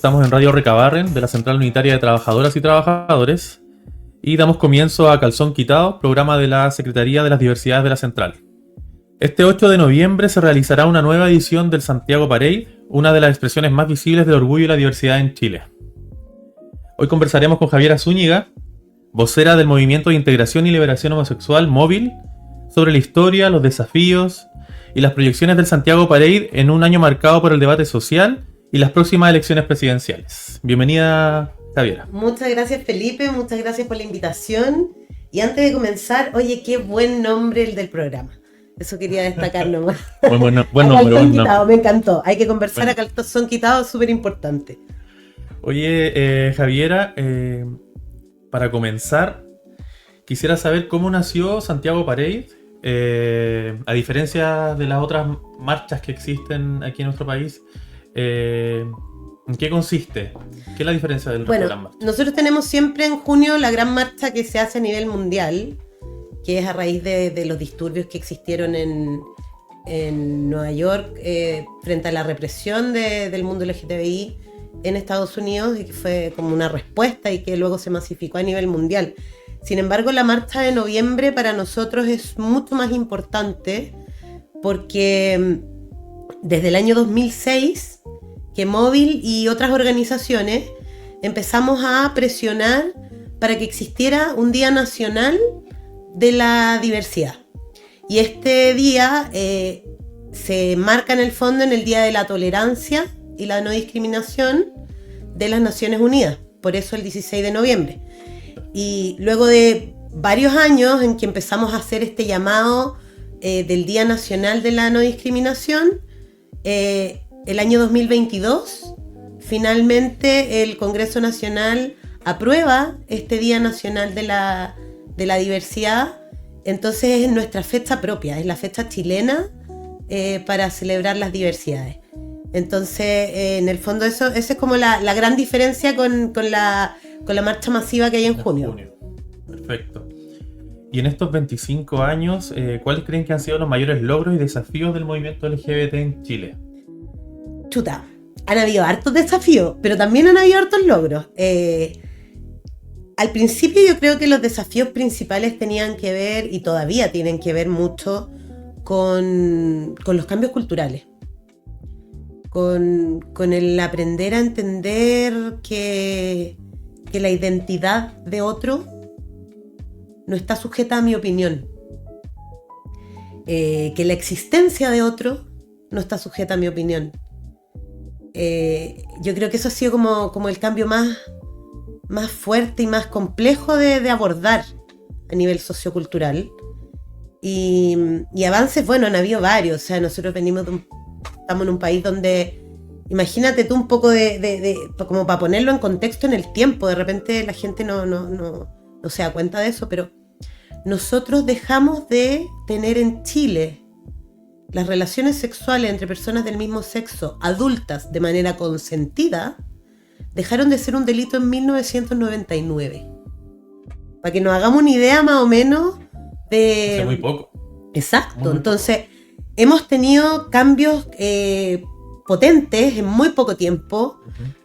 Estamos en Radio Recabarren de la Central Unitaria de Trabajadoras y Trabajadores y damos comienzo a Calzón Quitado, programa de la Secretaría de las Diversidades de la Central. Este 8 de noviembre se realizará una nueva edición del Santiago Parade, una de las expresiones más visibles del orgullo y la diversidad en Chile. Hoy conversaremos con Javiera Zúñiga, vocera del Movimiento de Integración y Liberación Homosexual Móvil, sobre la historia, los desafíos y las proyecciones del Santiago Parade en un año marcado por el debate social y las próximas elecciones presidenciales. Bienvenida, Javiera. Muchas gracias, Felipe, muchas gracias por la invitación. Y antes de comenzar, oye, qué buen nombre el del programa. Eso quería destacar nomás. Buen nombre. Quitado, me encantó. Hay que conversar a Calzón Quitado, es súper importante. Oye, Javiera, para comenzar, quisiera saber cómo nació Santiago Parade, a diferencia de las otras marchas que existen aquí en nuestro país. ¿En qué consiste? ¿Qué es la diferencia del resto de las marchas? Nosotros tenemos siempre en junio la gran marcha que se hace a nivel mundial, que es a raíz de los disturbios que existieron en Nueva York frente a la represión del mundo LGTBI en Estados Unidos, y que fue como una respuesta y que luego se masificó a nivel mundial. Sin embargo, la marcha de noviembre para nosotros es mucho más importante porque desde el año 2006 que Móvil y otras organizaciones empezamos a presionar para que existiera un Día Nacional de la Diversidad. Y este día se marca en el fondo en el Día de la Tolerancia y la No Discriminación de las Naciones Unidas, por eso el 16 de noviembre. Y luego de varios años en que empezamos a hacer este llamado del Día Nacional de la No Discriminación, el año 2022, finalmente el Congreso Nacional aprueba este Día Nacional de la Diversidad. Entonces es nuestra fecha propia, es la fecha chilena para celebrar las diversidades. Entonces, en el fondo esa es como la gran diferencia con la marcha masiva que hay en junio. Perfecto. Y en estos 25 años, ¿cuáles creen que han sido los mayores logros y desafíos del movimiento LGBT en Chile? Chuta, han habido hartos desafíos, pero también han habido hartos logros. Al principio yo creo que los desafíos principales tenían que ver, y todavía tienen que ver mucho, con los cambios culturales. Con el aprender a entender que la identidad de otro no está sujeta a mi opinión. Que la existencia de otro no está sujeta a mi opinión. Yo creo que eso ha sido como el cambio más fuerte y más complejo de abordar a nivel sociocultural. Y avances, bueno, han habido varios. O sea, nosotros estamos en un país donde, imagínate tú un poco como para ponerlo en contexto en el tiempo, de repente la gente no se da cuenta de eso, pero nosotros dejamos de tener en Chile las relaciones sexuales entre personas del mismo sexo, adultas, de manera consentida, dejaron de ser un delito en 1999. Para que nos hagamos una idea más o menos de... Hace muy poco. Exacto. Entonces, hemos tenido cambios potentes en muy poco tiempo,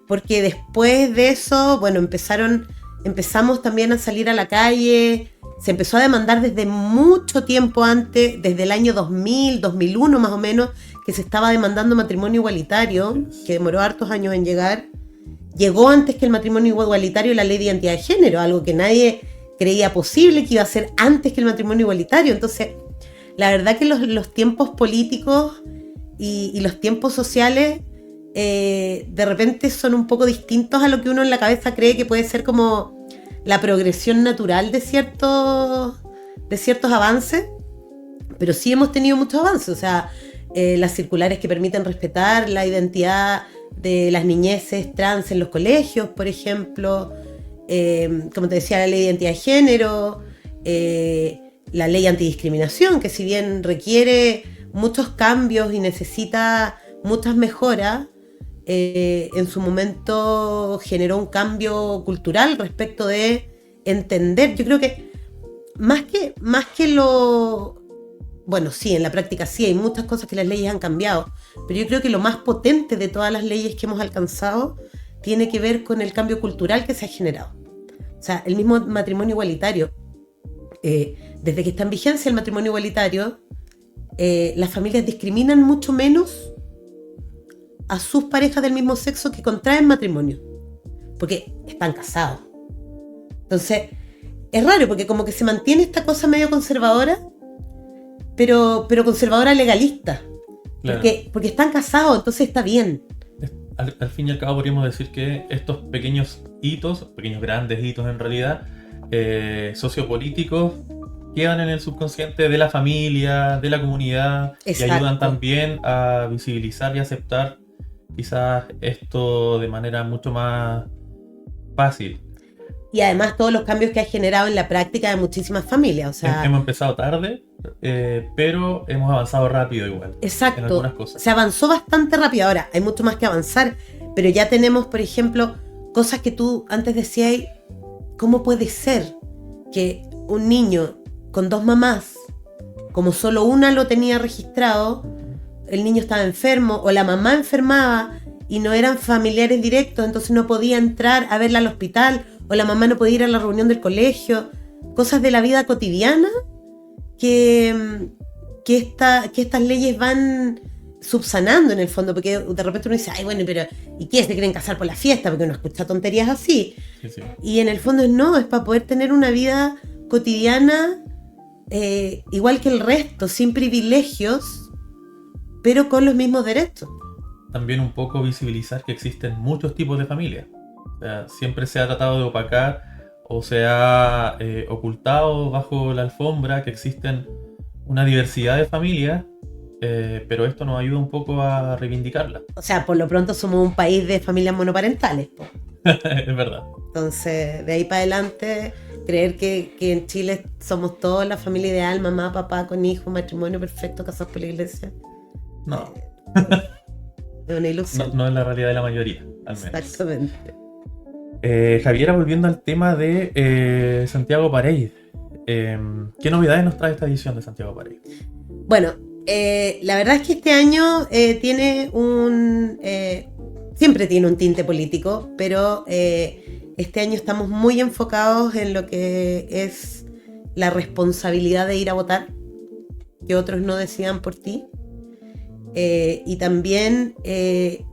porque después de eso, bueno, empezamos también a salir a la calle. Se empezó a demandar desde mucho tiempo antes, desde el año 2000, 2001 más o menos, que se estaba demandando matrimonio igualitario, que demoró hartos años en llegar. Llegó antes que el matrimonio igualitario la ley de identidad de género, algo que nadie creía posible que iba a ser antes que el matrimonio igualitario. Entonces, la verdad que los tiempos políticos y los tiempos sociales de repente son un poco distintos a lo que uno en la cabeza cree que puede ser como la progresión natural de ciertos avances, pero sí hemos tenido muchos avances. O sea, las circulares que permiten respetar la identidad de las niñeces trans en los colegios, por ejemplo, como te decía, la ley de identidad de género, la ley antidiscriminación, que si bien requiere muchos cambios y necesita muchas mejoras, en su momento generó un cambio cultural respecto de entender. Yo creo que más que lo... Bueno, sí, en la práctica sí, hay muchas cosas que las leyes han cambiado, pero yo creo que lo más potente de todas las leyes que hemos alcanzado tiene que ver con el cambio cultural que se ha generado. O sea, el mismo matrimonio igualitario, desde que está en vigencia el matrimonio igualitario, las familias discriminan mucho menos a sus parejas del mismo sexo que contraen matrimonio, porque están casados. Entonces, es raro, porque como que se mantiene esta cosa medio conservadora, pero conservadora legalista. Claro. Porque están casados, entonces está bien. Al fin y al cabo podríamos decir que estos pequeños hitos, pequeños grandes hitos en realidad, sociopolíticos, quedan en el subconsciente de la familia, de la comunidad. Exacto. Y ayudan también a visibilizar y aceptar quizás esto de manera mucho más fácil. Y además todos los cambios que ha generado en la práctica de muchísimas familias. O sea, hemos empezado tarde, pero hemos avanzado rápido igual. Exacto. En algunas cosas. Se avanzó bastante rápido. Ahora, hay mucho más que avanzar, pero ya tenemos, por ejemplo, cosas que tú antes decías, ¿cómo puede ser que un niño con 2 mamás, como solo una lo tenía registrado, el niño estaba enfermo o la mamá enfermaba y no eran familiares directos, entonces no podía entrar a verla al hospital, o la mamá no podía ir a la reunión del colegio, cosas de la vida cotidiana que estas leyes van subsanando en el fondo, porque de repente uno dice, ay, bueno, pero ¿y qué? ¿Se quieren casar por la fiesta? Porque uno escucha tonterías así. Sí. Y en el fondo es para poder tener una vida cotidiana igual que el resto, sin privilegios, pero con los mismos derechos. También un poco visibilizar que existen muchos tipos de familias. O sea, siempre se ha tratado de opacar o se ha ocultado bajo la alfombra que existen una diversidad de familias, pero esto nos ayuda un poco a reivindicarla. O sea, por lo pronto somos un país de familias monoparentales, po. Es verdad. Entonces, de ahí para adelante, creer que en Chile somos todos la familia ideal, mamá, papá, con hijos, matrimonio perfecto, casados por la iglesia. No. Es una ilusión. No es la realidad de la mayoría, al menos. Exactamente. Javiera, volviendo al tema de Santiago Parade, ¿qué novedades nos trae esta edición de Santiago Parade? Bueno, la verdad es que este año tiene siempre tiene un tinte político, pero este año estamos muy enfocados en lo que es la responsabilidad de ir a votar, que otros no decidan por ti. Y también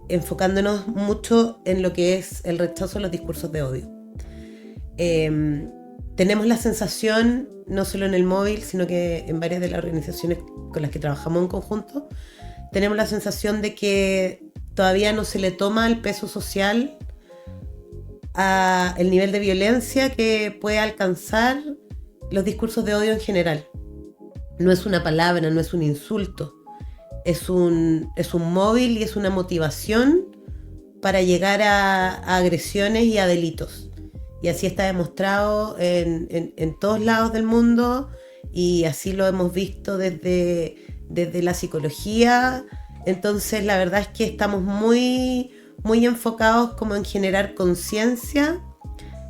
enfocándonos mucho en lo que es el rechazo a los discursos de odio. Tenemos la sensación, no solo en el móvil, sino que en varias de las organizaciones con las que trabajamos en conjunto, tenemos la sensación de que todavía no se le toma el peso social a el nivel de violencia que puede alcanzar los discursos de odio en general. No es una palabra, no es un insulto. Es un móvil y es una motivación para llegar a agresiones y a delitos. Y así está demostrado en todos lados del mundo, y así lo hemos visto desde la psicología. Entonces la verdad es que estamos muy, muy enfocados como en generar conciencia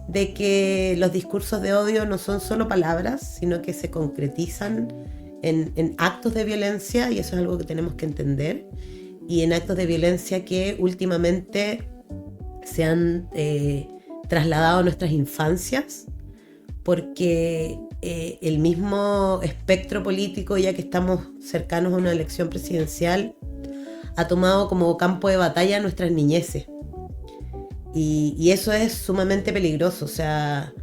de que los discursos de odio no son solo palabras, sino que se concretizan en actos de violencia, y eso es algo que tenemos que entender, y en actos de violencia que últimamente se han trasladado a nuestras infancias, porque el mismo espectro político, ya que estamos cercanos a una elección presidencial, ha tomado como campo de batalla a nuestras niñeces, y eso es sumamente peligroso. O sea,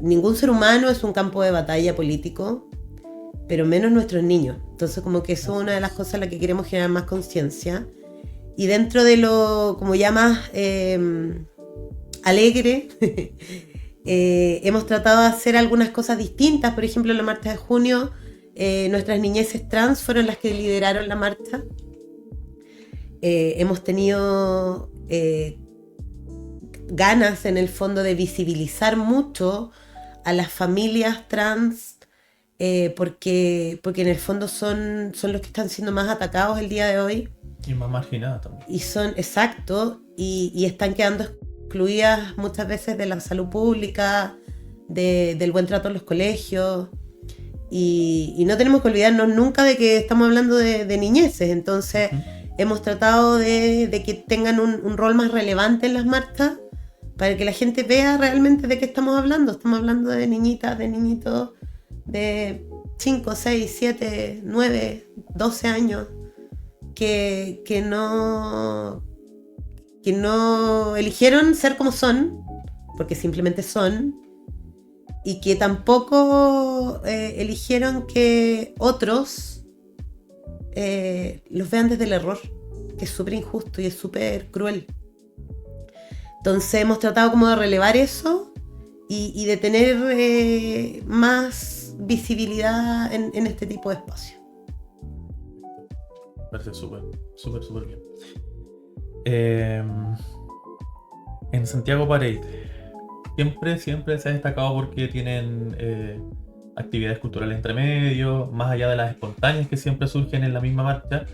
ningún ser humano es un campo de batalla político, pero menos nuestros niños. Entonces como que eso es una de las cosas en las que queremos generar más conciencia, y dentro de lo como ya más alegre hemos tratado de hacer algunas cosas distintas. Por ejemplo, la marcha de junio, nuestras niñeces trans fueron las que lideraron la marcha. Hemos tenido ganas en el fondo de visibilizar mucho a las familias trans, porque en el fondo son los que están siendo más atacados el día de hoy. Y más marginadas también. Y son, exacto, y están quedando excluidas muchas veces de la salud pública, del buen trato en los colegios. Y no tenemos que olvidarnos nunca de que estamos hablando de niñeces. Entonces, hemos tratado de que tengan un rol más relevante en las marchas para que la gente vea realmente de qué estamos hablando. Estamos hablando de niñitas, de niñitos de 5, 6, 7, 9, 12 años que no eligieron ser como son, porque simplemente son, y que tampoco eligieron que otros los vean desde el error, que es súper injusto y es súper cruel. Entonces hemos tratado como de relevar eso y de tener más visibilidad en este tipo de espacios. Parece súper bien. En Santiago Parade siempre se ha destacado porque tienen actividades culturales entre medio, más allá de las espontáneas que siempre surgen en la misma marcha.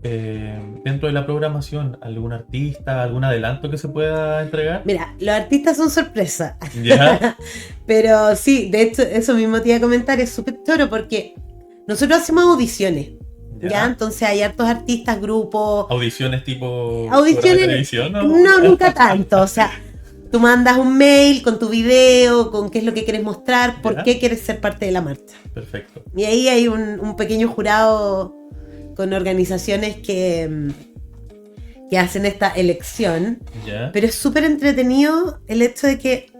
Dentro de la programación, ¿algún artista, algún adelanto que se pueda entregar? Mira, los artistas son sorpresa. ¿Ya? Pero sí, de hecho, eso mismo te iba a comentar, es súper choro porque nosotros hacemos audiciones. ¿Ya? Entonces hay hartos artistas, grupos. ¿Audiciones tipo audiciones de televisión? No, nunca tanto. O sea, tú mandas un mail con tu video, con qué es lo que quieres mostrar, por qué quieres ser parte de la marcha. Perfecto. Y ahí hay un pequeño jurado con organizaciones que hacen esta elección. ¿Ya? Pero es súper entretenido el hecho de que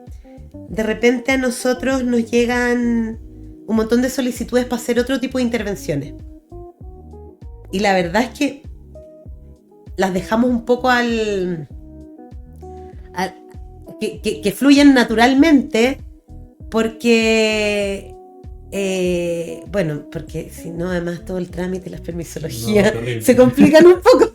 de repente a nosotros nos llegan un montón de solicitudes para hacer otro tipo de intervenciones. Y la verdad es que las dejamos un poco que fluyan naturalmente, porque porque si no, además todo el trámite y las permisologías se complican un poco.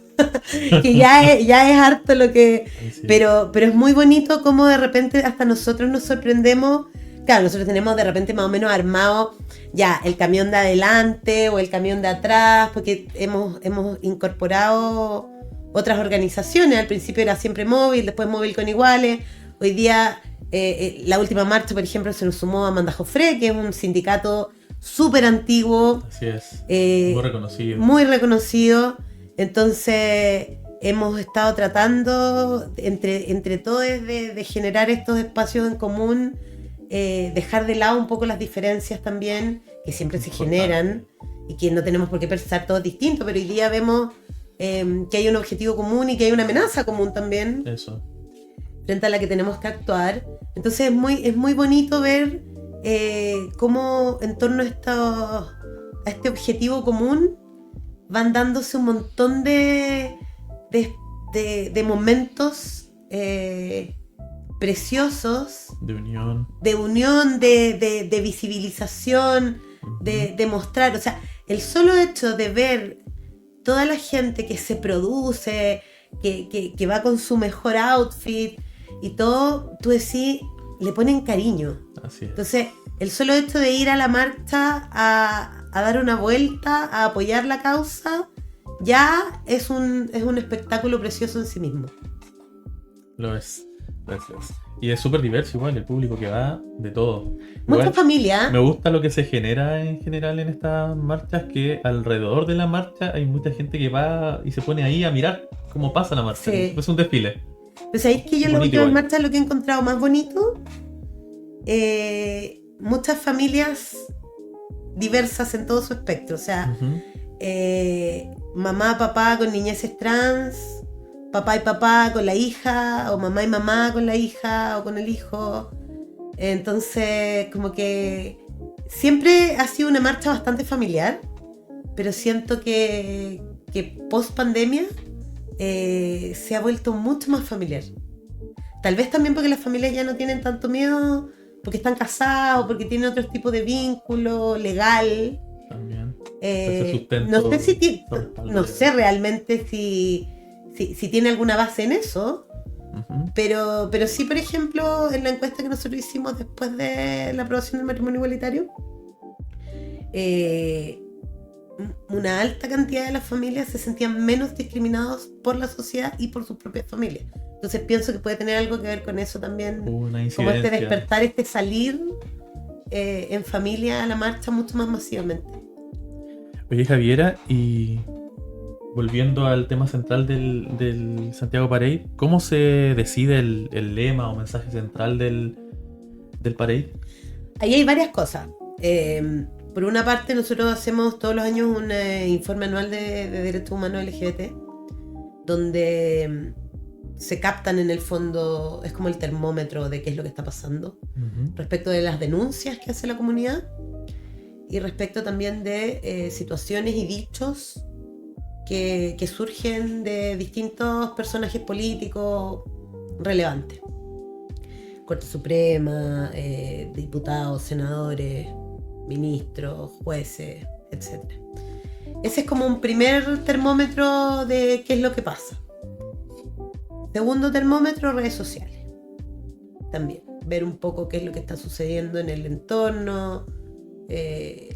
Que ya es harto lo que... Sí. Pero es muy bonito como de repente hasta nosotros nos sorprendemos. Claro, nosotros tenemos de repente más o menos armado ya el camión de adelante o el camión de atrás, porque hemos incorporado otras organizaciones. Al principio era siempre móvil, después móvil con iguales. Hoy día, la última marcha, por ejemplo, se nos sumó Amanda Jofré, que es un sindicato súper antiguo. Así es, muy reconocido. Muy reconocido. Entonces, hemos estado tratando entre todos de generar estos espacios en común, dejar de lado un poco las diferencias también, que siempre se generan y que no tenemos por qué pensar todos distintos, pero hoy día vemos que hay un objetivo común y que hay una amenaza común también. Eso. Frente a la que tenemos que actuar. Entonces es muy bonito ver cómo en torno a este objetivo común van dándose un montón de momentos preciosos de unión, de visibilización, de mostrar. O sea, el solo hecho de ver toda la gente que se produce, que va con su mejor outfit y todo, tú decís, le ponen cariño. Así es. Entonces, el solo hecho de ir a la marcha a dar una vuelta, a apoyar la causa, ya es un espectáculo precioso en sí mismo. Lo es. Y es súper diverso igual, el público que va, de todo. Mucha familia. Me gusta lo que se genera en general en estas marchas, que alrededor de la marcha hay mucha gente que va y se pone ahí a mirar cómo pasa la marcha. Sí. Es un desfile. Pues ahí es que yo en las últimas marchas lo que he encontrado más bonito, muchas familias diversas en todo su espectro. O sea, mamá, papá con niñeces trans, papá y papá con la hija, o mamá y mamá con la hija o con el hijo. Entonces, como que siempre ha sido una marcha bastante familiar, pero siento que post pandemia se ha vuelto mucho más familiar. Tal vez también porque las familias ya no tienen tanto miedo, porque están casados, porque tienen otro tipo de vínculo legal. También. No sé realmente si tiene alguna base en eso. Pero sí, por ejemplo, en la encuesta que nosotros hicimos después de la aprobación del matrimonio igualitario, una alta cantidad de las familias se sentían menos discriminados por la sociedad y por sus propias familias. Entonces pienso que puede tener algo que ver con eso también, como este despertar, este salir en familia a la marcha mucho más masivamente. Oye, Javiera, y volviendo al tema central del Santiago Parade, ¿cómo se decide el lema o mensaje central del Parade? Ahí hay varias cosas. Por una parte, nosotros hacemos todos los años un informe anual de derechos humanos LGBT, donde se captan en el fondo, es como el termómetro de qué es lo que está pasando, respecto de las denuncias que hace la comunidad y respecto también de situaciones y dichos que surgen de distintos personajes políticos relevantes. Corte Suprema, diputados, senadores, ministros, jueces, etc. Ese es como un primer termómetro de qué es lo que pasa. Segundo termómetro, redes sociales. También, ver un poco qué es lo que está sucediendo en el entorno.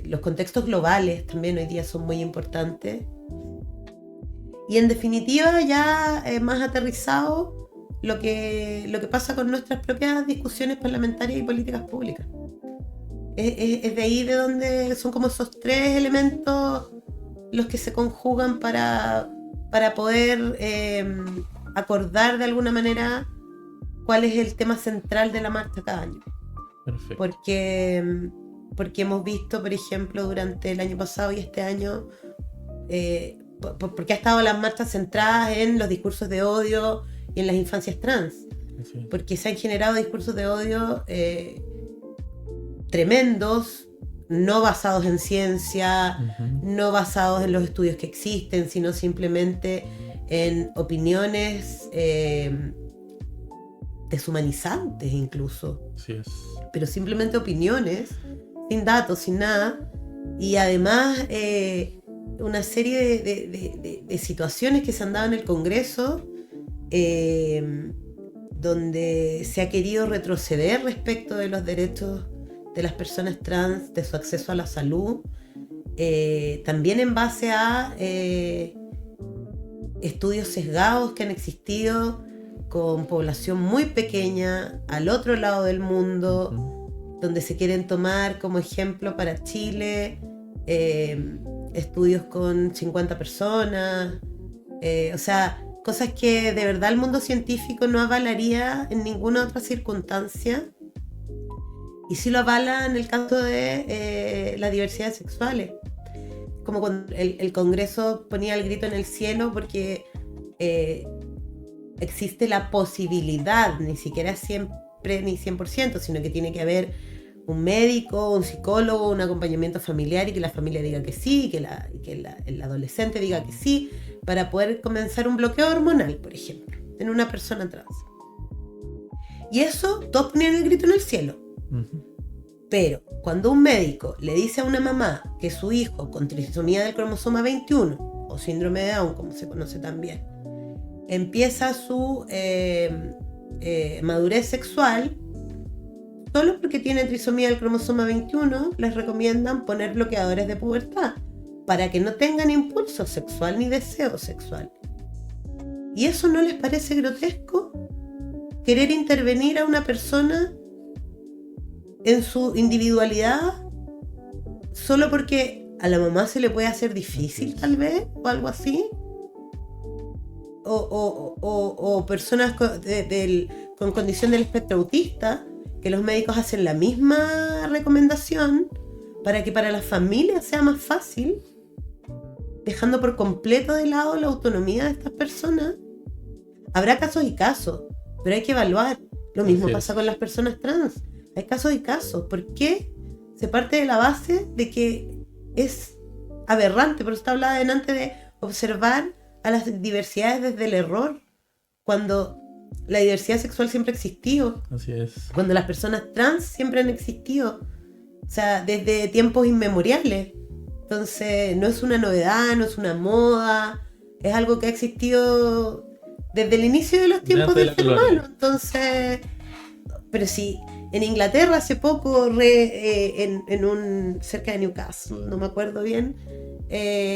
Los contextos globales también hoy día son muy importantes. Y en definitiva, ya más aterrizado, lo que pasa con nuestras propias discusiones parlamentarias y políticas públicas. Es de ahí de donde son como esos tres elementos los que se conjugan para poder acordar de alguna manera cuál es el tema central de la marcha cada año. Perfecto. Porque hemos visto, por ejemplo, durante el año pasado y este año, porque ha estado las marchas centradas en los discursos de odio y en las infancias trans. Sí. Porque se han generado discursos de odio tremendos, no basados en ciencia, no basados en los estudios que existen, sino simplemente en opiniones deshumanizantes incluso. Así es. Pero simplemente opiniones, sin datos, sin nada. Y además una serie de situaciones que se han dado en el Congreso donde se ha querido retroceder respecto de los derechos de las personas trans, de su acceso a la salud, también en base a estudios sesgados que han existido con población muy pequeña al otro lado del mundo, donde se quieren tomar como ejemplo para Chile estudios con 50 personas, o sea, cosas que de verdad el mundo científico no avalaría en ninguna otra circunstancia, y sí lo avala en el caso de las diversidades sexuales. Como cuando el Congreso ponía el grito en el cielo porque existe la posibilidad, ni siquiera siempre ni 100%, sino que tiene que haber un médico, un psicólogo, un acompañamiento familiar y que la familia diga que sí, y que el adolescente diga que sí, para poder comenzar un bloqueo hormonal, por ejemplo, en una persona trans. Y eso, todos ponían el grito en el cielo. Pero cuando un médico le dice a una mamá que su hijo con trisomía del cromosoma 21 o síndrome de Down, como se conoce también, empieza su madurez sexual, solo porque tiene trisomía del cromosoma 21 les recomiendan poner bloqueadores de pubertad para que no tengan impulso sexual ni deseo sexual. ¿Y eso no les parece grotesco? Querer intervenir a una persona en su individualidad solo porque a la mamá se le puede hacer difícil, tal vez, o algo así. O personas con condición del espectro autista, que los médicos hacen la misma recomendación para que para las familias sea más fácil, dejando por completo de lado la autonomía de estas personas. Habrá casos y casos, pero hay que evaluar. Lo mismo pasa con las personas trans. Hay casos y casos. ¿Por qué se parte de la base de que es aberrante? Por eso te hablaba antes de observar a las diversidades desde el error, cuando la diversidad sexual siempre ha existido. Así es. Cuando las personas trans siempre han existido. O sea, desde tiempos inmemoriales. Entonces, no es una novedad, no es una moda. Es algo que ha existido desde el inicio de los tiempos del ser humano. Entonces, pero sí, en Inglaterra hace poco, cerca de Newcastle, no me acuerdo bien,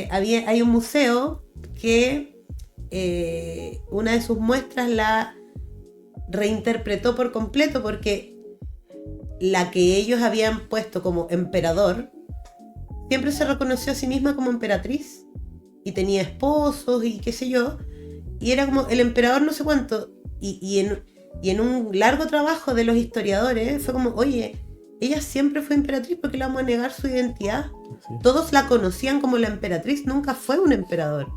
hay un museo que una de sus muestras la reinterpretó por completo, porque la que ellos habían puesto como emperador siempre se reconoció a sí misma como emperatriz, y tenía esposos y qué sé yo, y era como el emperador no sé cuánto, y en un largo trabajo de los historiadores fue como, oye, ella siempre fue emperatriz, ¿por qué le vamos a negar su identidad? Sí. Todos la conocían como la emperatriz, nunca fue un emperador.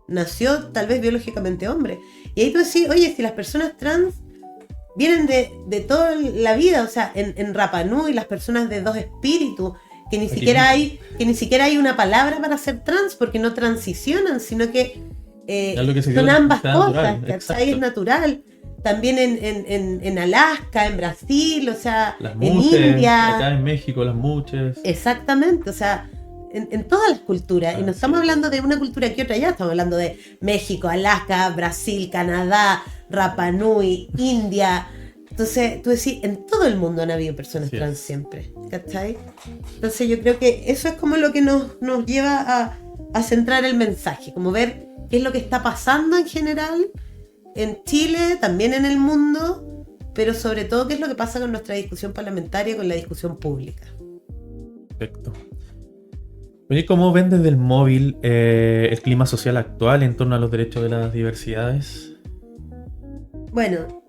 Nació tal vez biológicamente hombre. Y ahí tú decís, oye, si las personas trans vienen de toda la vida, o sea, en Rapa Nui, las personas de dos espíritus, que ni siquiera hay una palabra para ser trans, porque no transicionan, sino que son ambas cosas, ¿cachai? Es natural. También en Alaska, en Brasil, o sea, las en muches, India. acá en México, las muches. Exactamente, o sea, en todas las culturas. Y no estamos hablando de una cultura que otra ya, estamos hablando de México, Alaska, Brasil, Canadá, Rapa Nui, India. Entonces, tú decís, en todo el mundo han habido personas trans siempre, ¿cachai? Entonces yo creo que eso es como lo que nos lleva a centrar el mensaje, como ver qué es lo que está pasando en general en Chile, también en el mundo, pero sobre todo qué es lo que pasa con nuestra discusión parlamentaria, con la discusión pública. Perfecto. Oye, ¿cómo ven desde el móvil el clima social actual en torno a los derechos de las diversidades? Bueno,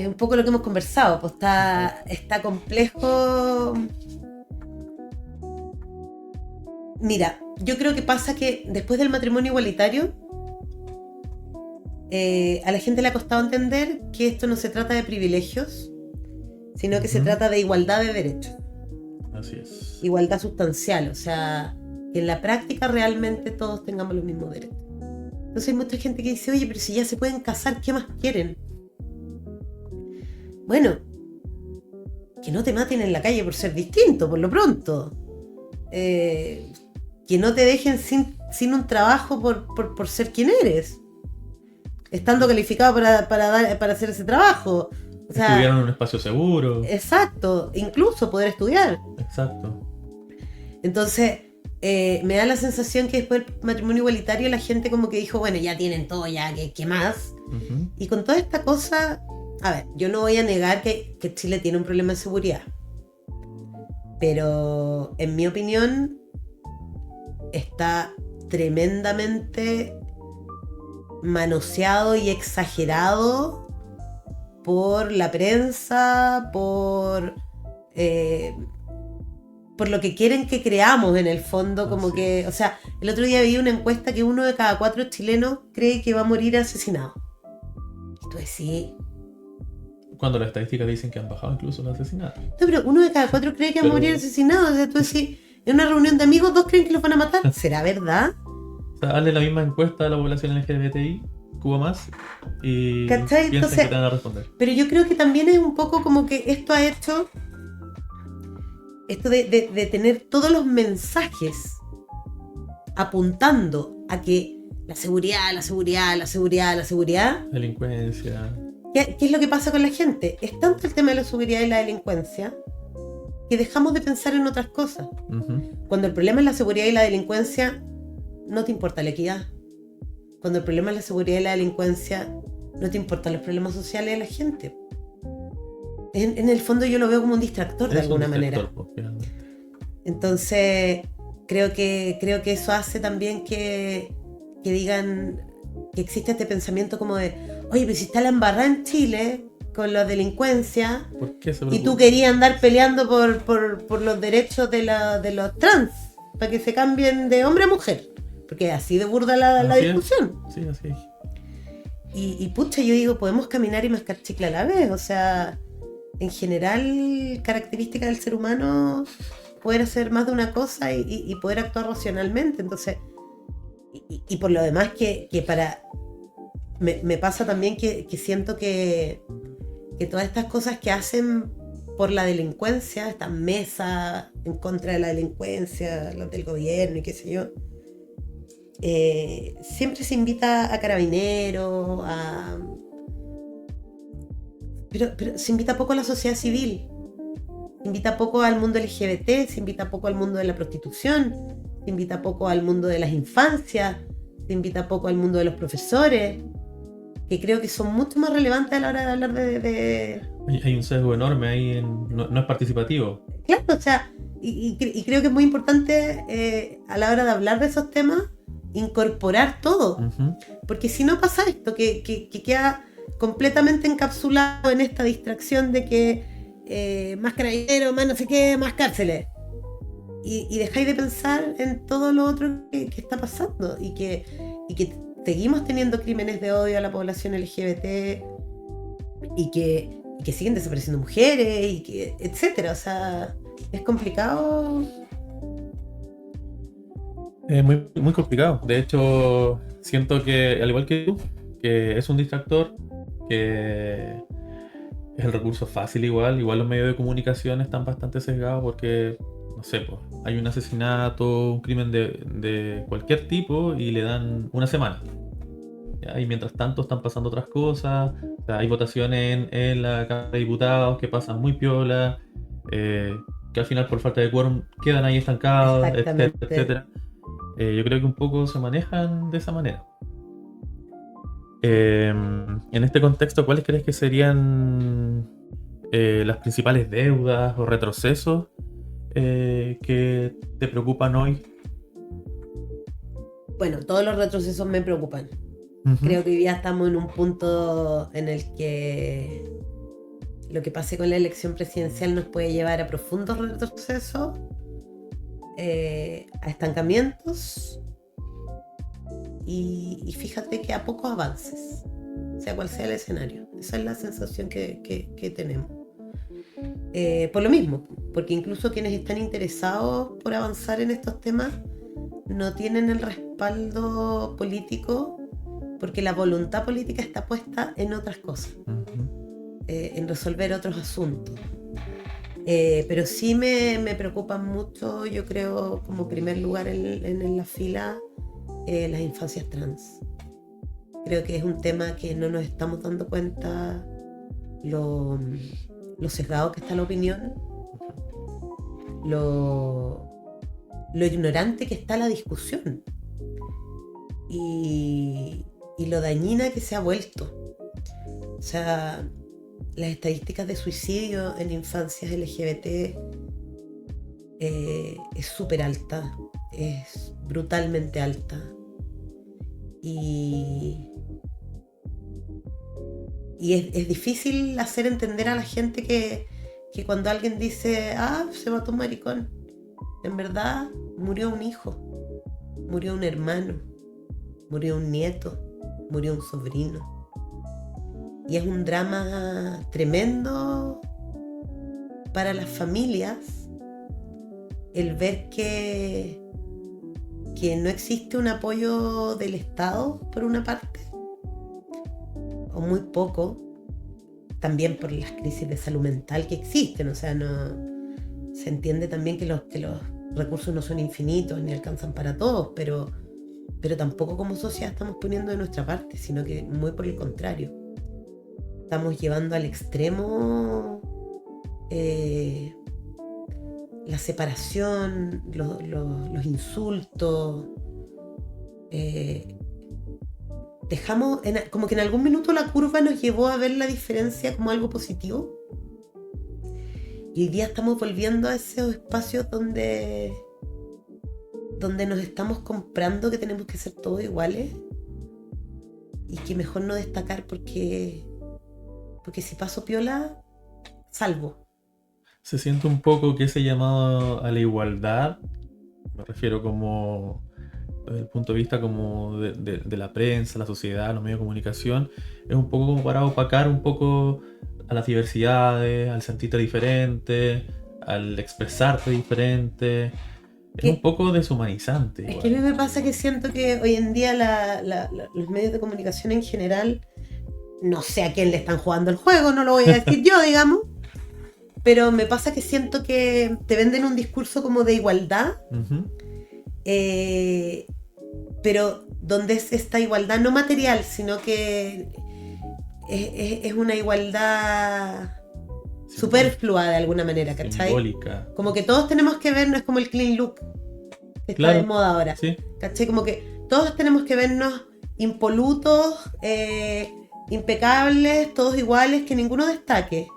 un poco lo que hemos conversado, pues está complejo. Mira, yo creo que pasa que después del matrimonio igualitario, a la gente le ha costado entender que esto no se trata de privilegios, sino que se trata de igualdad de derechos. Así es. Igualdad sustancial, o sea, que en la práctica realmente todos tengamos los mismos derechos. Entonces hay mucha gente que dice, oye, pero si ya se pueden casar, ¿qué más quieren? Bueno, que no te maten en la calle por ser distinto, por lo pronto. Que no te dejen sin un trabajo por ser quien eres, estando calificado para hacer ese trabajo. O sea, estudiar en un espacio seguro. Exacto, incluso poder estudiar. Exacto. Entonces, me da la sensación que después del matrimonio igualitario la gente como que dijo, bueno, ya tienen todo, ya, ¿qué más? Uh-huh. Y con toda esta cosa, a ver, yo no voy a negar que Chile tiene un problema de seguridad. Pero, en mi opinión, está tremendamente manoseado y exagerado por la prensa, por lo que quieren que creamos en el fondo, como que, o sea, el otro día vi una encuesta que 1 de cada 4 chilenos cree que va a morir asesinado. Y tú decís... Cuando las estadísticas dicen que han bajado incluso los asesinatos. No, pero 1 de cada 4 cree que va a morir asesinado. O sea, tú decís, en una reunión de amigos 2 creen que los van a matar. ¿Será verdad? O sea, hazle la misma encuesta a la población LGBTI, Cuba más, y ¿cachai? piensen Entonces, que te van a responder. Pero yo creo que también es un poco como que esto ha hecho... Esto de tener todos los mensajes apuntando a que la seguridad, la seguridad, la seguridad, la seguridad... Delincuencia... ¿Qué es lo que pasa con la gente? Es tanto el tema de la seguridad y la delincuencia que dejamos de pensar en otras cosas. Uh-huh. Cuando el problema es la seguridad y la delincuencia, no te importa la equidad. Cuando el problema es la seguridad y la delincuencia, no te importan los problemas sociales de la gente. En el fondo yo lo veo como un distractor de alguna manera. Entonces, creo que eso hace también que digan que existe este pensamiento como de, oye, pero si está la embarrada en Chile con la delincuencia, ¿por qué se y tú querías andar peleando por los derechos de los trans, para que se cambien de hombre a mujer, porque así de burda la discusión. Sí, así es. Y pucha, yo digo, podemos caminar y mascar chicle a la vez, o sea, en general, característica del ser humano, poder hacer más de una cosa y poder actuar racionalmente. Entonces, y por lo demás que para... Me pasa también que siento que todas estas cosas que hacen por la delincuencia, estas mesas en contra de la delincuencia, los del gobierno y qué sé yo, siempre se invita a carabineros, pero se invita poco a la sociedad civil, se invita poco al mundo LGBT, se invita poco al mundo de la prostitución, se invita poco al mundo de las infancias, se invita poco al mundo de los profesores, que creo que son mucho más relevantes a la hora de hablar de... Hay un sesgo enorme ahí, no es participativo. Claro, o sea, y creo que es muy importante a la hora de hablar de esos temas, incorporar todo. Ujú. Porque si no pasa esto, que queda completamente encapsulado en esta distracción de que más carabineros, más no sé qué, más cárceles. Y dejáis de pensar en todo lo otro que está pasando y que seguimos teniendo crímenes de odio a la población LGBT y que siguen desapareciendo mujeres y que etcétera. O sea, es complicado. Es muy, muy complicado. De hecho, siento que, al igual que tú, que es un distractor, que es el recurso fácil igual los medios de comunicación están bastante sesgados porque, no sé, pues, hay un asesinato, un crimen de cualquier tipo y le dan una semana. ¿Ya? Y mientras tanto están pasando otras cosas, o sea, hay votaciones en la Cámara de Diputados que pasan muy piola, que al final por falta de quórum quedan ahí estancados, etcétera, Exactamente. etcétera. Yo creo que un poco se manejan de esa manera. En este contexto, ¿cuáles crees que serían las principales deudas o retrocesos que te preocupan hoy? Bueno, todos los retrocesos me preocupan. Ujú. Creo que hoy día estamos en un punto en el que lo que pase con la elección presidencial nos puede llevar a profundos retrocesos, a estancamientos y fíjate que a pocos avances, sea cual sea el escenario. Esa es la sensación que tenemos. Por lo mismo, porque incluso quienes están interesados por avanzar en estos temas no tienen el respaldo político porque la voluntad política está puesta en otras cosas, en resolver otros asuntos. Pero sí me preocupan mucho, yo creo, como primer lugar en la fila, las infancias trans. Creo que es un tema que no nos estamos dando cuenta lo sesgado que está la opinión, lo ignorante que está la discusión y lo dañina que se ha vuelto. O sea, las estadísticas de suicidio en infancias LGBT es súper alta, es brutalmente alta. Y es difícil hacer entender a la gente que cuando alguien dice, se mató un maricón, en verdad murió un hijo, murió un hermano, murió un nieto, murió un sobrino. Y es un drama tremendo para las familias el ver que no existe un apoyo del Estado, por una parte, o muy poco, también por las crisis de salud mental que existen. O sea, no se entiende también que los recursos no son infinitos ni alcanzan para todos, pero tampoco como sociedad estamos poniendo de nuestra parte, sino que muy por el contrario. Estamos llevando al extremo la separación, los insultos. Dejamos, como que en algún minuto la curva nos llevó a ver la diferencia como algo positivo. Y hoy día estamos volviendo a esos espacios donde nos estamos comprando que tenemos que ser todos iguales y que mejor no destacar porque si paso piola, salvo. Se siente un poco que ese llamado a la igualdad, me refiero como desde el punto de vista como de la prensa, la sociedad, los medios de comunicación, es un poco como para opacar un poco a las diversidades, al sentirte diferente, al expresarte diferente. Es un poco deshumanizante. Es que a mí me pasa que siento que hoy en día los medios de comunicación en general, no sé a quién le están jugando el juego, no lo voy a decir yo, digamos, pero me pasa que siento que te venden un discurso como de igualdad, pero donde es esta igualdad no material, sino que es una igualdad superflua de alguna manera, ¿cachai? Simbólica. Como que todos tenemos que vernos, es como el clean look que está de moda ahora, sí. ¿cachai? Como que todos tenemos que vernos impolutos, impecables, todos iguales, que ninguno destaque.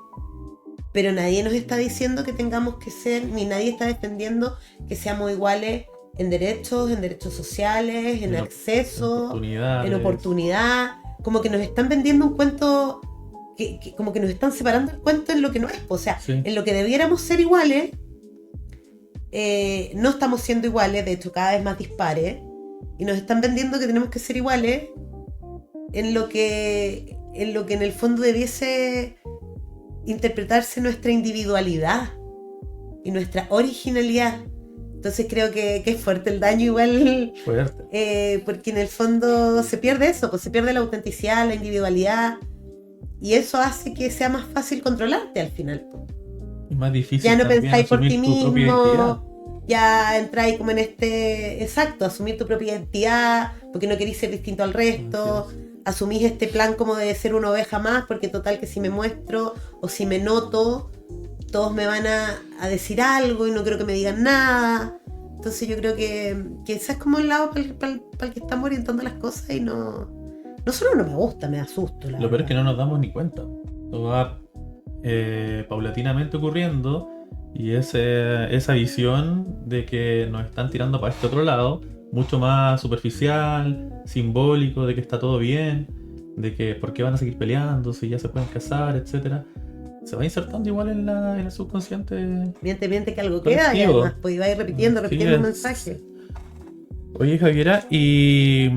Pero nadie nos está diciendo que tengamos que ser, ni nadie está defendiendo que seamos iguales en derechos sociales, en acceso, en oportunidad. Como que nos están vendiendo un cuento, que como que nos están separando el cuento en lo que no es. O sea, sí, en lo que debiéramos ser iguales, no estamos siendo iguales, de hecho cada vez más dispares, y nos están vendiendo que tenemos que ser iguales en lo que en el fondo debiese interpretarse nuestra individualidad y nuestra originalidad. Entonces creo que es fuerte el daño igual, porque en el fondo se pierde eso, pues se pierde la autenticidad, la individualidad, y eso hace que sea más fácil controlarte al final. Y más difícil. Ya no pensáis por ti mismo, ya entráis como en asumir tu propia identidad, porque no queréis ser distinto al resto, asumís este plan como de ser una oveja más, porque total que si me muestro o si me noto, todos me van a decir algo y no creo que me digan nada. Entonces yo creo que ese es como el lado para el que estamos orientando las cosas, y no solo no me gusta, me asusto. Lo peor es que no nos damos ni cuenta. Todo va paulatinamente ocurriendo, y esa visión de que nos están tirando para este otro lado, mucho más superficial, simbólico, de que está todo bien, de que por qué van a seguir peleando si ya se pueden casar, etcétera, se va insertando igual en el subconsciente. Miente que algo queda, y además pues iba a ir repitiendo el mensaje. Oye, Javiera, ¿y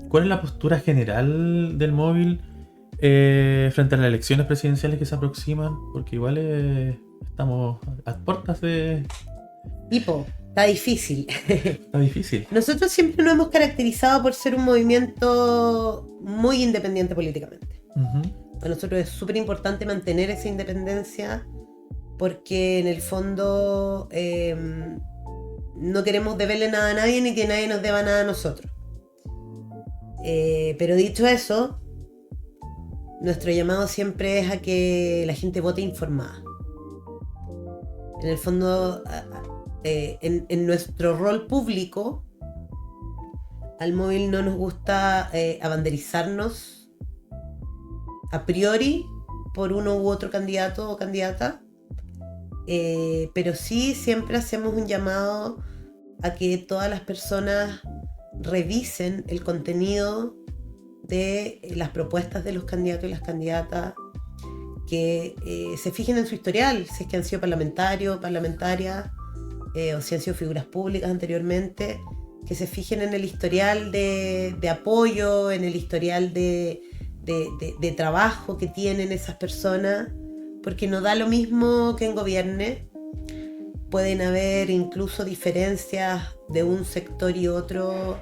cuál es la postura general del móvil frente a las elecciones presidenciales que se aproximan? Porque igual estamos a puertas de... Está difícil. Está difícil. Nosotros siempre nos hemos caracterizado por ser un movimiento muy independiente políticamente. Para nosotros es súper importante mantener esa independencia, porque en el fondo no queremos deberle nada a nadie, ni que nadie nos deba nada a nosotros. Pero dicho eso, nuestro llamado siempre es a que la gente vote informada. En el fondo, en nuestro rol público, al móvil no nos gusta abanderizarnos a priori por uno u otro candidato o candidata, pero sí siempre hacemos un llamado a que todas las personas revisen el contenido de las propuestas de los candidatos y las candidatas, que se fijen en su historial, si es que han sido parlamentarios, parlamentarias, o si han sido figuras públicas anteriormente, que se fijen en el historial de apoyo, en el historial de trabajo que tienen esas personas, porque no da lo mismo que en gobierne. Pueden haber incluso diferencias de un sector y otro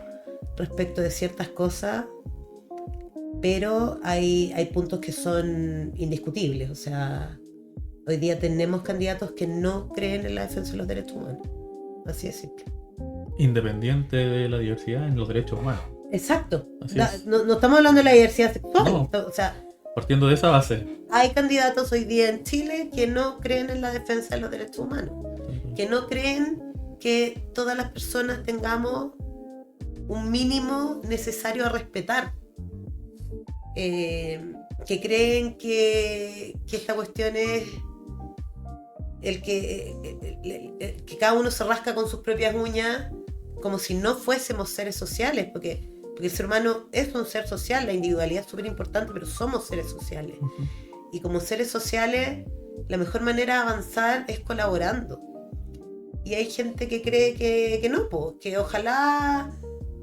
respecto de ciertas cosas, pero hay puntos que son indiscutibles. O sea, hoy día tenemos candidatos que no creen en la defensa de los derechos humanos. Así de simple. Independiente de la diversidad en los derechos humanos. Exacto. No estamos hablando de la diversidad sexual. No. O sea, partiendo de esa base. Hay candidatos hoy día en Chile que no creen en la defensa de los derechos humanos. Que no creen que todas las personas tengamos un mínimo necesario a respetar. Que creen que esta cuestión es que cada uno se rasca con sus propias uñas, como si no fuésemos seres sociales, porque el ser humano es un ser social, la individualidad es súper importante, pero somos seres sociales. Y como seres sociales, la mejor manera de avanzar es colaborando. Y hay gente que cree que no, que ojalá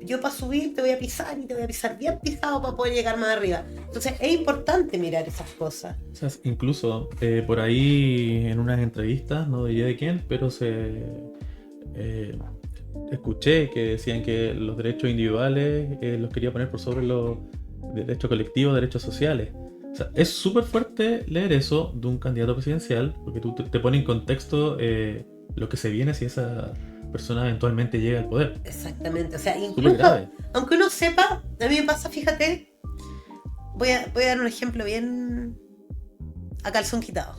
yo para subir te voy a pisar, y te voy a pisar bien pisado para poder llegar más arriba. Entonces es importante mirar esas cosas. O sea, incluso por ahí en unas entrevistas, no diría de quién, pero escuché que decían que los derechos individuales los quería poner por sobre los derechos colectivos, derechos sociales. O sea, es súper fuerte leer eso de un candidato presidencial, porque tú te pone en contexto lo que se viene si esa persona eventualmente llega al poder. Exactamente, o sea, incluso aunque uno sepa, a mí me pasa, fíjate, voy a dar un ejemplo bien a calzón quitado.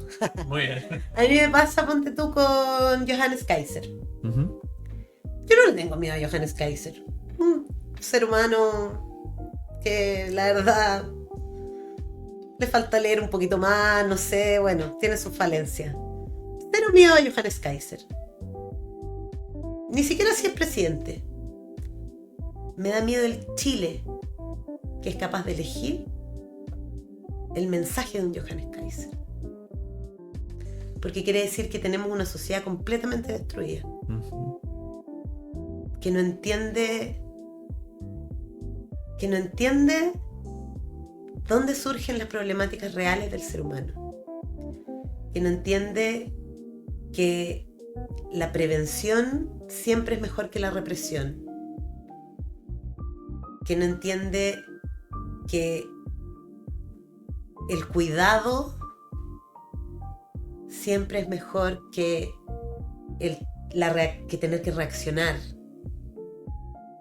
Muy bien. A mí me pasa, ponte tú, con Johannes Kaiser. Yo no le tengo miedo a Johannes Kaiser, un ser humano que la verdad le falta leer un poquito más, no sé, bueno, tiene sus falencias. Cero miedo a Johannes Kaiser. ni siquiera si es presidente. Me da miedo el Chile que es capaz de elegir el mensaje de un Johannes Kaiser. Porque quiere decir que tenemos una sociedad completamente destruida. Que no entiende dónde surgen las problemáticas reales del ser humano. Que no entiende que la prevención siempre es mejor que la represión. Que no entiende que el cuidado siempre es mejor que tener que reaccionar.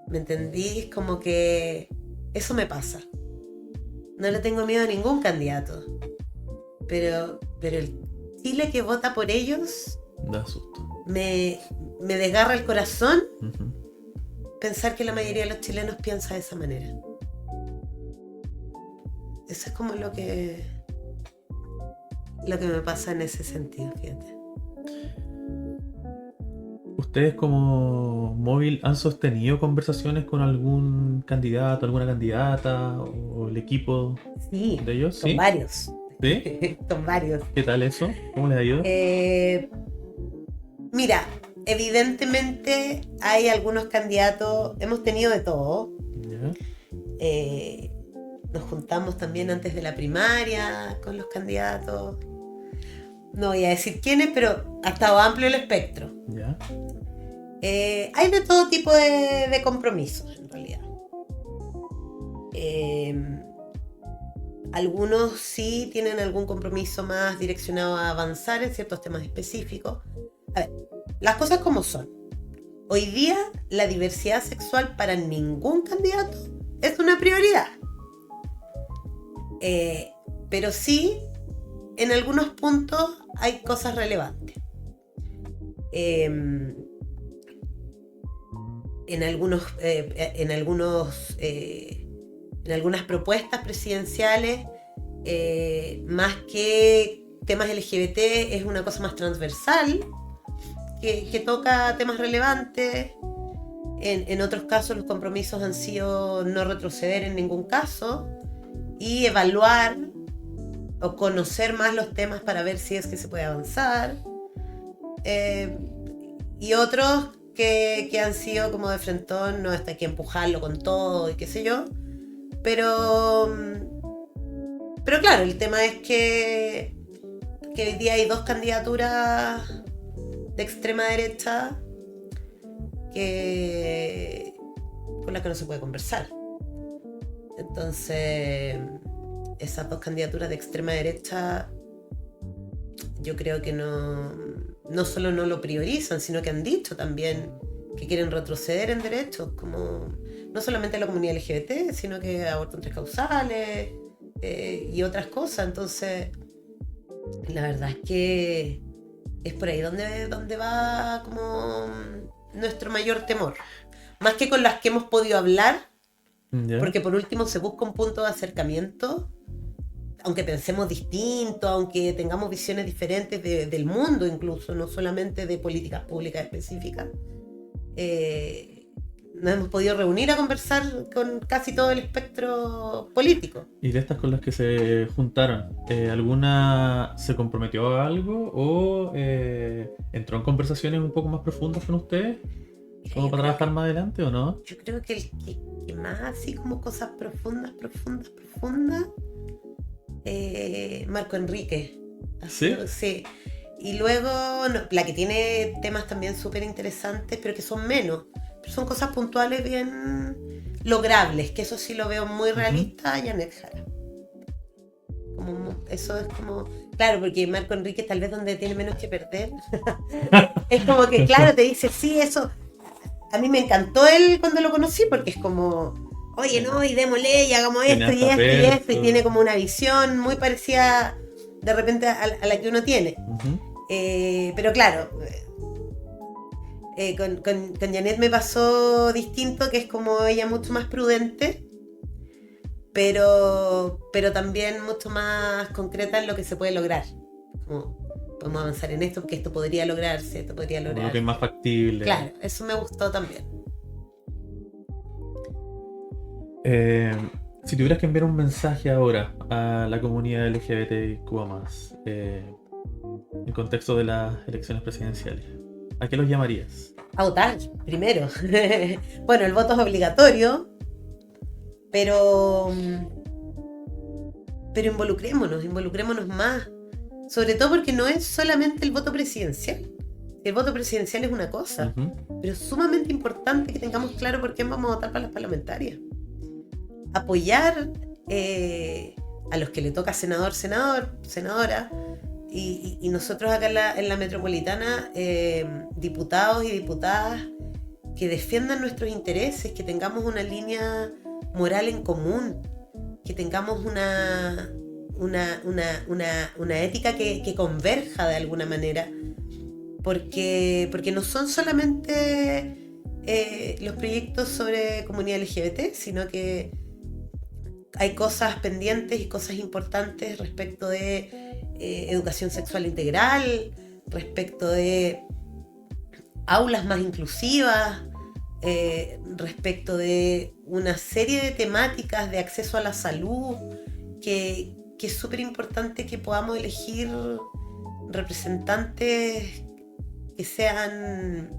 ¿Me entendí? Como que eso me pasa. No le tengo miedo a ningún candidato. Pero el Chile que vota por ellos Da susto. me desgarra el corazón pensar que la mayoría de los chilenos piensa de esa manera. Eso es como lo que me pasa en ese sentido, fíjate. ¿Ustedes como móvil han sostenido conversaciones con algún candidato, alguna candidata o el equipo Sí, de ellos? con ¿Sí? varios. ¿Sí? Con varios. ¿Qué tal eso? ¿Cómo les ha ido? Mira, evidentemente hay algunos candidatos, hemos tenido de todo. ¿Ya? Nos juntamos también antes de la primaria con los candidatos. No voy a decir quiénes, pero ha estado amplio el espectro. ¿Ya? Hay de todo tipo de compromisos, en realidad. Algunos sí tienen algún compromiso más direccionado a avanzar en ciertos temas específicos. A ver, las cosas como son. Hoy día la diversidad sexual para ningún candidato es una prioridad. Pero sí, en algunos puntos hay cosas relevantes. En algunas propuestas presidenciales, más que temas LGBT, es una cosa más transversal que toca temas relevantes. En otros casos los compromisos han sido no retroceder en ningún caso y evaluar o conocer más los temas para ver si es que se puede avanzar. Y otros que han sido como de frentón, no hasta que empujarlo con todo y qué sé yo. Pero claro, el tema es que hoy día hay dos candidaturas de extrema derecha con las que no se puede conversar. Entonces, esas dos candidaturas de extrema derecha, yo creo que no solo no lo priorizan, sino que han dicho también que quieren retroceder en derechos, como no solamente la comunidad LGBT, sino que aborto en 3 causales y otras cosas. Entonces, la verdad es que es por ahí donde va como nuestro mayor temor. Más que con las que hemos podido hablar, ¿Ya? porque por último se busca un punto de acercamiento, aunque pensemos distinto, aunque tengamos visiones diferentes del mundo incluso, no solamente de políticas públicas específicas. Nos hemos podido reunir a conversar con casi todo el espectro político. ¿Y de estas con las que se juntaron, alguna se comprometió a algo o entró en conversaciones un poco más profundas con ustedes? ¿Como para trabajar más adelante o no? Yo creo que el que más así como cosas profundas, Marco Enrique. ¿Sí? Sí. Y luego la que tiene temas también súper interesantes, pero que son menos. Pero son cosas puntuales bien logrables, que eso sí lo veo muy realista, Janet Jara. Eso es como... Claro, porque Marco Enrique tal vez donde tiene menos que perder. Es como que, claro, te dice, sí, eso... A mí me encantó él cuando lo conocí, porque es como... Oye, no, y démosle, y hagamos esto y esto y esto, y tiene como una visión muy parecida de repente a la que uno tiene. Pero claro, con Janet me pasó distinto, que es como ella mucho más prudente, pero también mucho más concreta en lo que se puede lograr. Como podemos avanzar en esto, porque esto podría lograrse, esto podría lograrse. Lo que es más factible. Claro, eso me gustó también. Si tuvieras que enviar un mensaje ahora a la comunidad LGBTIQ+, en contexto de las elecciones presidenciales, ¿a qué los llamarías? A votar, primero. Bueno, el voto es obligatorio, pero involucrémonos más. Sobre todo porque no es solamente el voto presidencial. El voto presidencial es una cosa, pero es sumamente importante que tengamos claro por quién vamos a votar para las parlamentarias. Apoyar a los que le toca senador, senadora, y nosotros acá en la metropolitana, diputados y diputadas que defiendan nuestros intereses, que tengamos una línea moral en común, que tengamos una ética que converja de alguna manera, porque no son solamente los proyectos sobre comunidad LGBT, sino que hay cosas pendientes y cosas importantes respecto de educación sexual integral, respecto de aulas más inclusivas, respecto de una serie de temáticas de acceso a la salud, que es súper importante que podamos elegir representantes que sean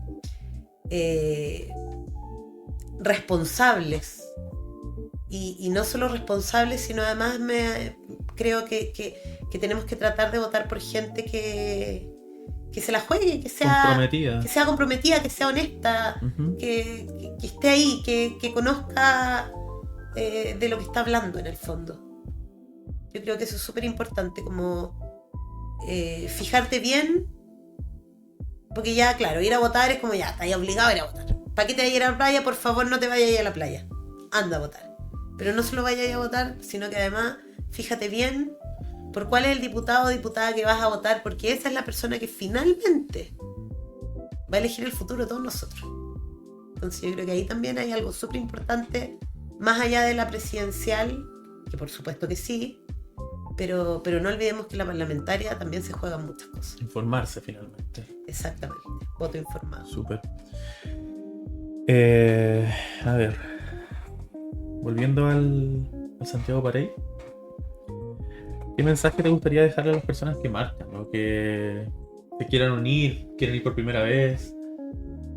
responsables. Y no solo responsables, sino además creo que tenemos que tratar de votar por gente que se la juegue, que sea comprometida, que sea honesta, que esté ahí, que conozca de lo que está hablando en el fondo. Yo creo que eso es súper importante, como fijarte bien, porque ya, claro, ir a votar es como ya, estás obligado a ir a votar. ¿Para qué te vayas a ir a la playa? Por favor, no te vayas a ir a la playa. Anda a votar. Pero no solo vayas a votar, sino que además fíjate bien por cuál es el diputado o diputada que vas a votar, porque esa es la persona que finalmente va a elegir el futuro de todos nosotros. Entonces yo creo que ahí también hay algo súper importante, más allá de la presidencial, que por supuesto que sí, pero no olvidemos que la parlamentaria también se juegan muchas cosas. Informarse finalmente. Exactamente, voto informado. Súper. A ver, volviendo al Santiago Parade, ¿qué mensaje te gustaría dejarle a las personas que marchan, ¿no? Que se quieran unir, quieren ir por primera vez,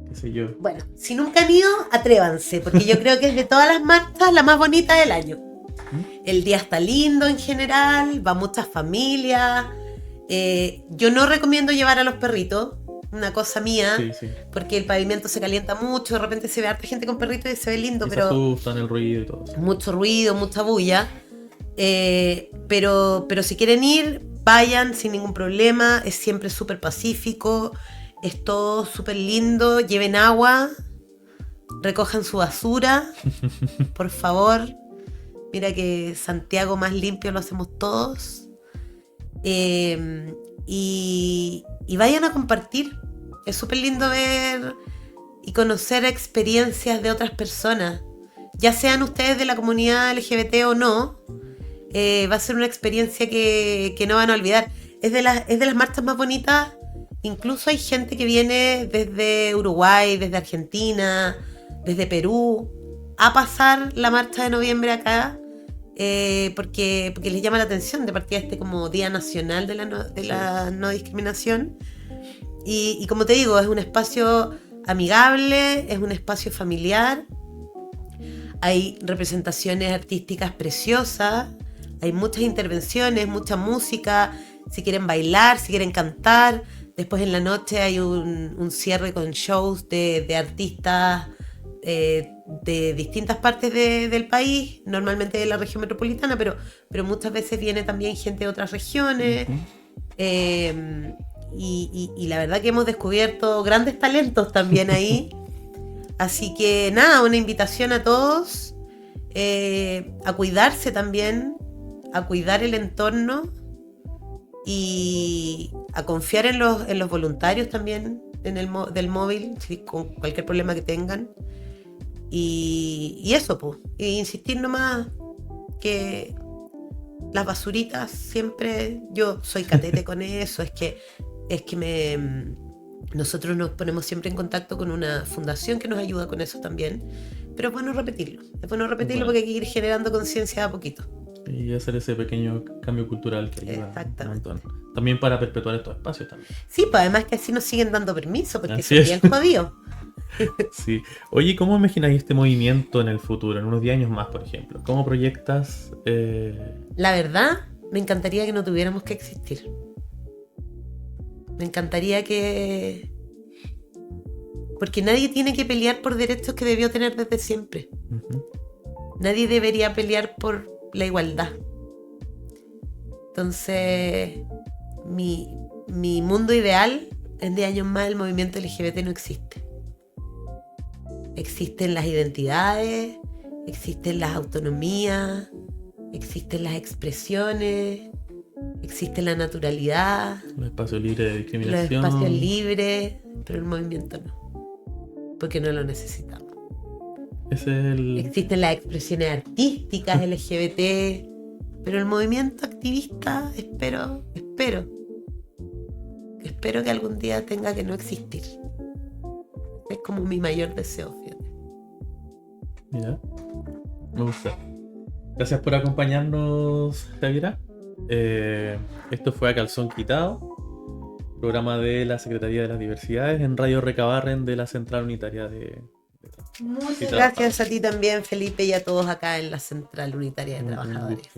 qué sé yo? Bueno, si nunca han ido, atrévanse, porque yo creo que es de todas las marchas la más bonita del año. El día está lindo en general, va muchas familias. Yo no recomiendo llevar a los perritos, una cosa mía, Sí. porque el pavimento se calienta mucho, de repente se ve harta gente con perritos y se ve lindo, Y pero se asustan, el ruido y todo eso. mucho ruido, mucha bulla. Pero si quieren ir, vayan sin ningún problema, es siempre súper pacífico, es todo súper lindo, lleven agua, recojan su basura, por favor. Mira que Santiago más limpio lo hacemos todos. Y vayan a compartir. Es súper lindo ver y conocer experiencias de otras personas. Ya sean ustedes de la comunidad LGBT o no, va a ser una experiencia que no van a olvidar. Es de las marchas más bonitas. Incluso hay gente que viene desde Uruguay, desde Argentina, desde Perú, a pasar la marcha de noviembre acá. Porque les llama la atención de partida como Día Nacional de la no discriminación, y como te digo, es un espacio amigable, es un espacio familiar, hay representaciones artísticas preciosas, hay muchas intervenciones, mucha música, si quieren bailar, si quieren cantar, después en la noche hay un cierre con shows de artistas de distintas partes del país, normalmente de la región metropolitana, pero muchas veces viene también gente de otras regiones. Y la verdad que hemos descubierto grandes talentos también ahí. Así que nada, una invitación a todos a cuidarse también, a cuidar el entorno y a confiar en los voluntarios también del móvil, con cualquier problema que tengan. Y eso, pues, e insistir nomás que las basuritas siempre, yo soy catete con eso, es que es que nosotros nos ponemos siempre en contacto con una fundación que nos ayuda con eso también, pero es bueno repetirlo. Es bueno repetirlo porque hay que ir generando conciencia a poquito. Y hacer ese pequeño cambio cultural que ayuda un montón. También para perpetuar estos espacios también. Sí, pues además que así nos siguen dando permiso, porque Así son bien jodidos. Sí. Oye, ¿cómo imagináis este movimiento en el futuro, en unos 10 años más, por ejemplo? ¿Cómo proyectas? La verdad, me encantaría que no tuviéramos que existir. Me encantaría que... Porque nadie tiene que pelear por derechos que debió tener desde siempre. Uh-huh. Nadie debería pelear por la igualdad. Entonces, mi mundo ideal, en 10 años más el movimiento LGBT no existe. Existen las identidades, existen las autonomías, existen las expresiones, existe la naturalidad, los espacios libres de discriminación. los espacios libres, pero el movimiento no, porque no lo necesitamos. Existen las expresiones artísticas LGBT, pero el movimiento activista espero que algún día tenga que no existir. Es como mi mayor deseo, fíjate. Mira, me gusta. Gracias por acompañarnos, Javiera. Esto fue A Calzón Quitado, programa de la Secretaría de las Diversidades en Radio Recabarren de la Central Unitaria de Muchas gracias a ti también, Felipe, y a todos acá en la Central Unitaria de Trabajadores.